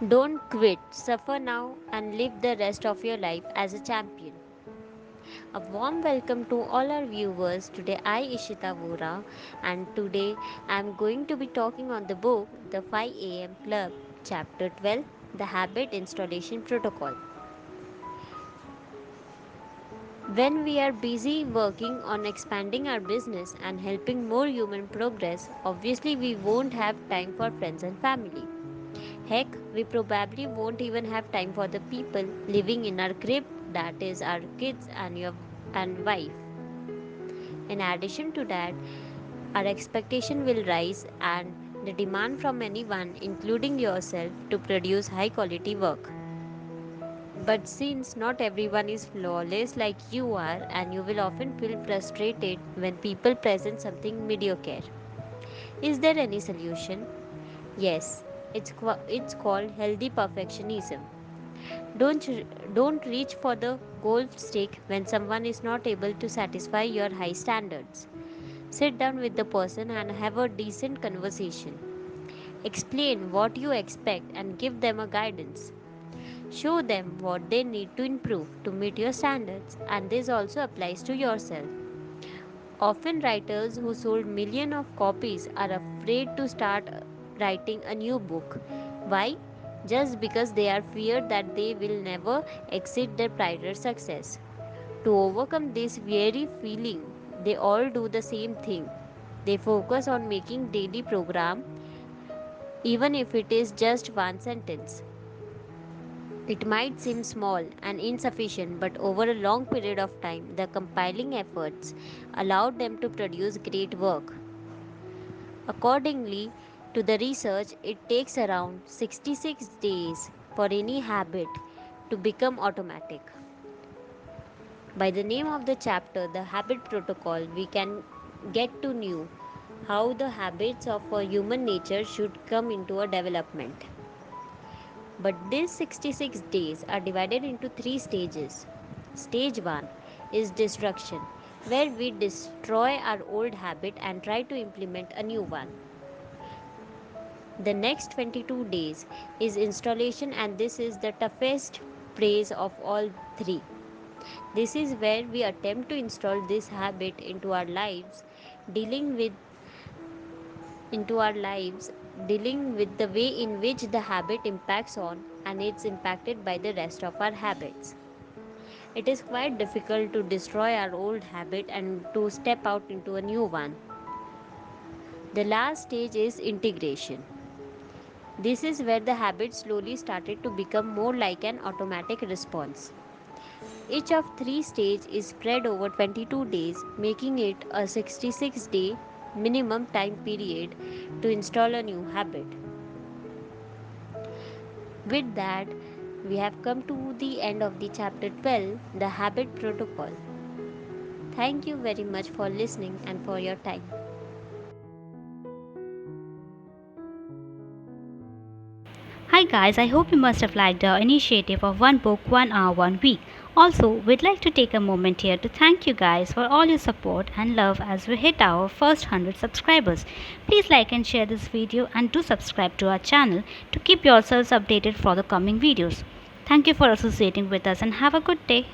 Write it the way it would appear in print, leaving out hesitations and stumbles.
Don't quit, suffer now, and live the rest of your life as a champion. A warm welcome to all our viewers. Today I Ishita Vora, and today I am going to be talking on the book The 5 AM Club, Chapter 12, The Habit Installation Protocol. When we are busy working on expanding our business and helping more human progress, obviously we won't have time for friends and family. Heck, we probably won't even have time for the people living in our crib, that is our kids and your and wife. In addition to that, our expectation will rise and the demand from anyone, including yourself, to produce high quality work. But since not everyone is flawless like you are, and you will often feel frustrated when people present something mediocre. Is there any solution? Yes, it's called healthy perfectionism. Don't, don't reach for the gold stick when someone is not able to satisfy your high standards. Sit down with the person and have a decent conversation. Explain what you expect and give them a guidance. Show them what they need to improve to meet your standards, and this also applies to yourself. Often writers who sold millions of copies are afraid to start writing a new book. Why? Just because they are feared that they will never exceed their prior success. To overcome this weary feeling, they all do the same thing. They focus on making daily program even if it is just one sentence. It might seem small and insufficient, but over a long period of time, the compiling efforts allowed them to produce great work. Accordingly to the research, it takes around 66 days for any habit to become automatic. By the name of the chapter, The Habit Protocol, we can get to know how the habits of a human nature should come into a development. But these 66 days are divided into three stages. Stage 1 is destruction, where we destroy our old habit and try to implement a new one. The next 22 days is installation, and this is the toughest phase of all three. This is where we attempt to install this habit dealing with into our lives, dealing with the way in which the habit impacts on and it's impacted by the rest of our habits. It is quite difficult to destroy our old habit and to step out into a new one. The last stage is integration. This is where the habit slowly started to become more like an automatic response. Each of three stages is spread over 22 days, making it a 66-day minimum time period to install a new habit. With that, we have come to the end of the chapter 12, The Habit Protocol. Thank you very much for listening and for your time. Hi guys, I hope you must have liked our initiative of one book, 1 hour, 1 week. Also, we'd like to take a moment here to thank you guys for all your support and love as we hit our first 100 subscribers. Please like and share this video and do subscribe to our channel to keep yourselves updated for the coming videos. Thank you for associating with us and have a good day.